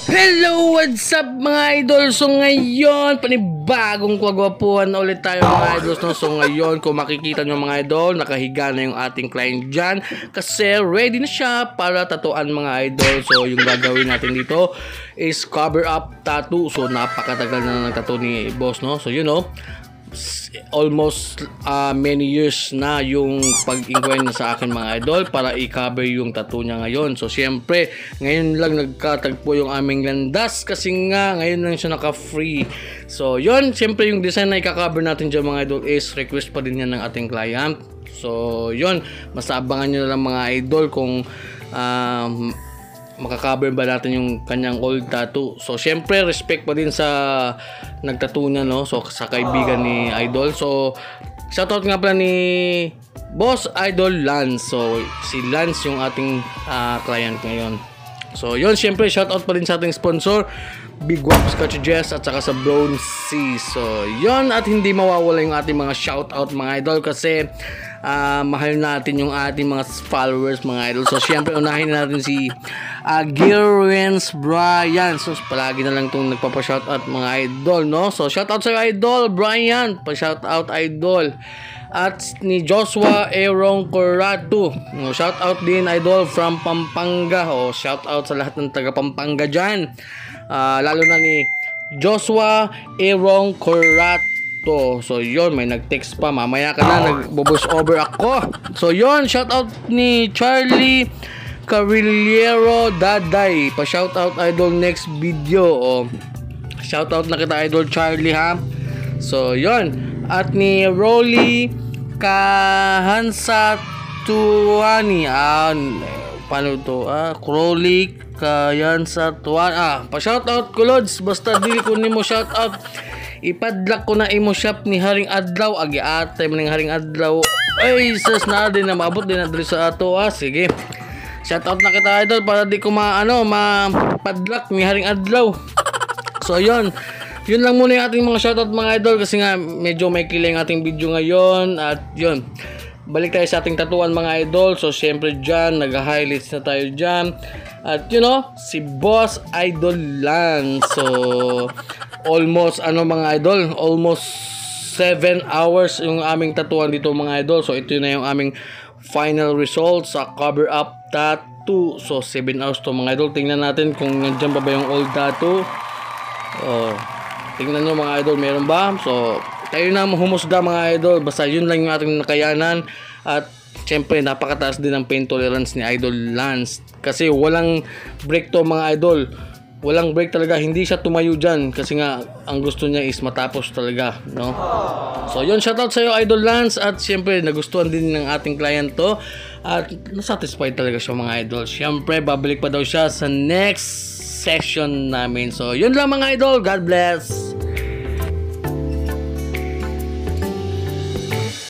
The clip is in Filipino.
Hello! What's up mga idol? So ngayon, panibagong kagwapuhan na ulit tayo mga idols, no? So ngayon, kung makikita nyo mga idol, nakahiga na yung ating client dyan kasi ready na siya para tatuan mga idol. So yung gagawin natin dito is cover up tattoo. So napakatagal na nagtattoo ni boss, no? So you know, almost many years na yung pag-inquire niya sa akin mga idol para i-cover yung tattoo niya ngayon. So syempre ngayon lang nagkatagpo yung aming landas kasi nga ngayon lang siya naka-free. So yun, syempre yung design na i-cover natin dyan mga idol is request pa din yan ng ating client. So yun, masabangan nyo na lang mga idol kung makakover ba natin yung kanyang old tattoo. So syempre respect pa din sa nagtattoo niya, no? So sa kaibigan ni idol. So shoutout nga pala ni Boss Idol Lance. So si Lance yung ating client ngayon. So yun, syempre shoutout pa din sa ating sponsor Big Waps Cartridges at saka sa Brown C. So yun, at hindi mawawala yung ating mga shoutout mga idol kasi mahal natin yung ating mga followers mga idol. So syempre unahin natin si Girwens Brian. So palagi na lang itong nagpapa-shoutout mga idol, no? So shoutout sa idol Brian, pa-shoutout idol. At ni Joshua Aaron Corrado, shoutout din idol from Pampanga. Shoutout sa lahat ng taga Pampanga dyan, lalo na ni Joshua Aaron Corrado. So yun, may nag-text pa, mamaya ka na, nag-bubus over ako. So yun, shoutout ni Charlie Carillero Daday, pa-shoutout idol next video. Shoutout na kita idol Charlie, ha. So yun, at ni Rolly Kahansa Tuani, paano to? Rolly Kahansa Tuani, pa-shoutout ko lods, basta dili ko nimo shoutout ipadlak ko na imo shop ni Haring Adlaw. Agi atay man ng Haring Adlaw. Ay sus, na din na maabot din na diri sa ato. Sige, shoutout na kita idol para di ko mapadlak ni Haring Adlaw. So yun lang muna yung ating mga shoutout mga idol kasi nga medyo may kilay ang ating video ngayon. At yun, balik tayo sa ating tatuan mga idol. So syempre dyan, nag-highlights na tayo dyan. At you know, si Boss Idol Lance. So almost mga idol, almost 7 hours yung aming tatuan dito mga idol. So ito na yung aming final result sa cover up tattoo. So 7 hours to mga idol. Tingnan natin kung nandiyan pa ba yung old tattoo. Tingnan nyo mga idol, meron ba? So tayo na humusga mga idol. Basta yun lang yung ating nakayanan. At syempre napakataas din ang pain tolerance ni Idol Lance kasi walang break to mga idol. Walang break talaga, hindi siya tumayo dyan kasi nga ang gusto niya is matapos talaga, no? So yun, shoutout sa iyo Idol Lance. At syempre nagustuhan din ng ating client to at nasatisfied talaga siya mga idol. Syempre babalik pa daw siya sa next session namin. So yun lang mga idol, God bless.